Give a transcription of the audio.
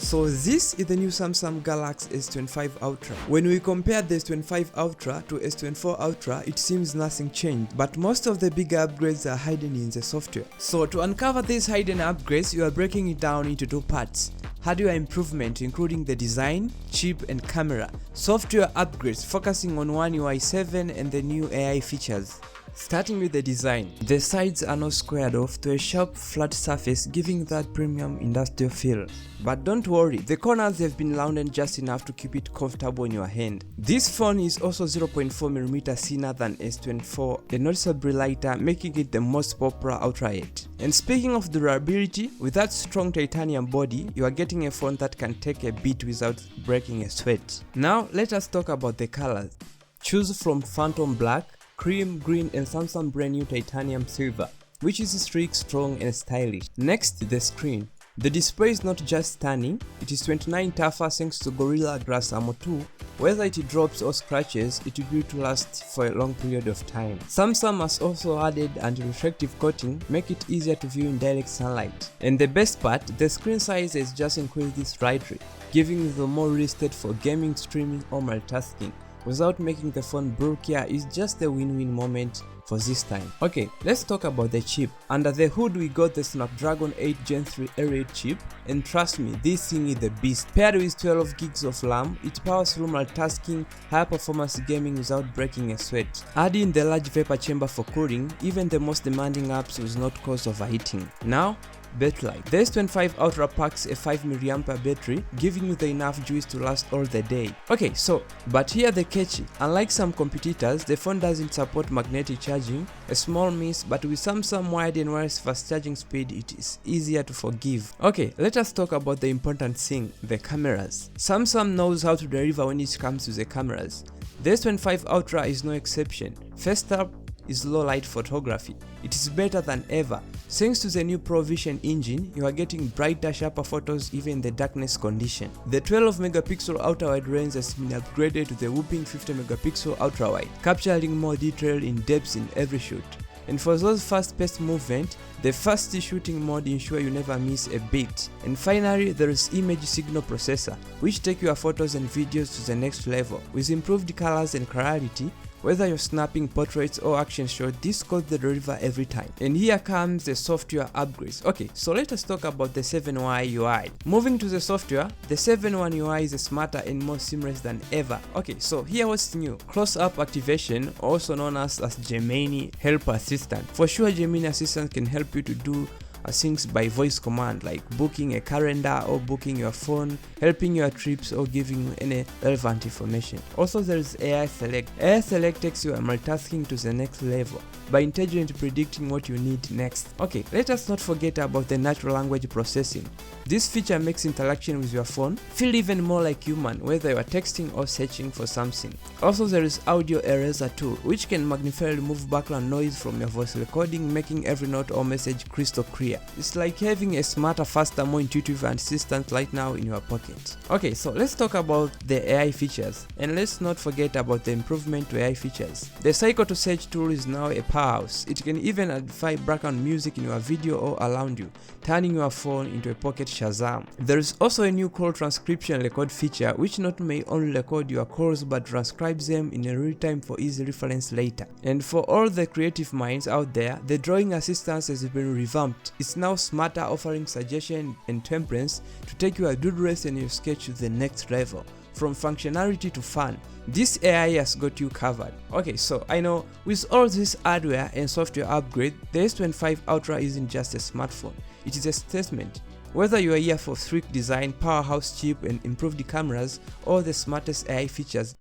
So this is the new Samsung Galaxy S25 Ultra. When we compare the S25 Ultra to S24 Ultra, it seems nothing changed, but most of the bigger upgrades are hidden in the software. So to uncover these hidden upgrades, you are breaking it down into two parts. Hardware improvement including the design, chip and camera. Software upgrades focusing on One UI 7 and the new AI features. Starting with the design, the sides are now squared off to a sharp flat surface, giving that premium industrial feel. But don't worry, the corners have been rounded just enough to keep it comfortable in your hand. This phone is also 0.4mm thinner than S24 and noticeably lighter, making it the most popular Ultra yet. And speaking of durability, with that strong titanium body, you are getting a phone that can take a beat without breaking a sweat. Now let us talk about the colors. Choose from Phantom Black, Cream Green and Samsung brand new Titanium Silver, which is sleek, strong and stylish. Next, the screen. The display is not just stunning, it is 29 tougher thanks to Gorilla Glass Armor 2. Whether it drops or scratches, it will be to last for a long period of time. Samsung has also added anti-reflective coating, make it easier to view in direct sunlight. And the best part, the screen size has just increased slightly, giving you the more real estate for gaming, streaming or multitasking, without making the phone bulkier. Is just a win-win moment for this time. Okay, let's talk about the chip. Under the hood we got the Snapdragon 8 Gen 3 L8 chip, and trust me, this thing is the beast. Paired with 12 gigs of RAM, it powers through multitasking, high performance gaming without breaking a sweat. Add in the large vapor chamber for cooling, even the most demanding apps will not cause overheating. Now, battery life. The S25 Ultra packs a 5mAh battery, giving you the enough juice to last all the day. Okay, but here the catch. Unlike some competitors, the phone doesn't support magnetic charging, a small miss, but with Samsung wide and wireless fast charging speed, it is easier to forgive. Okay, let us talk about the important thing, the cameras. Samsung knows how to deliver when it comes to the cameras. The S25 Ultra is no exception. First up is low light photography. It is better than ever. Thanks to the new Pro Vision engine, you are getting brighter, sharper photos even in the darkness condition. The 12MP ultra wide lens has been upgraded to the whopping 50MP ultra wide, capturing more detail in depth in every shoot. And for those fast-paced movement, the fast shooting mode ensures you never miss a beat. And finally, there is image signal processor, which take your photos and videos to the next level. With improved colors and clarity, whether you're snapping portraits or action shots, this goes the deliver every time. And here comes the software upgrades. Okay, so let us talk about the 7Y UI. Moving to the software, the 7.1 UI is smarter and more seamless than ever. Okay, so here what's new. Close-up activation, also known as Gemini Help Assistant. For sure, Gemini Assistant can help you to do things by voice command, like booking a calendar or booking your phone, helping your trips or giving you any relevant information. Also, there is AI Select. AI Select takes your multitasking to the next level by intelligently predicting what you need next. Okay, let us not forget about the natural language processing. This feature makes interaction with your phone feel even more like human, whether you are texting or searching for something. Also, there is Audio Eraser tool, which can magnificently remove background noise from your voice recording, making every note or message crystal clear. It's like having a smarter, faster, more intuitive assistant right now in your pocket. Okay, so let's talk about the AI features, and let's not forget about the improvement to AI features. The Cycle to Search tool is now a powerhouse. It can even identify background music in your video or around you, turning your phone into a pocket Shazam. There is also a new call transcription record feature, which not may only record your calls but transcribes them in real time for easy reference later. And for all the creative minds out there, the drawing assistance has been revamped. It's now smarter, offering suggestions and templates to take your doodles and your sketch to the next level. From functionality to fun, this AI has got you covered. Okay, so I know with all this hardware and software upgrade, the S25 Ultra isn't just a smartphone, it is a statement. Whether you are here for sleek design, powerhouse chip and improved cameras, or the smartest AI features,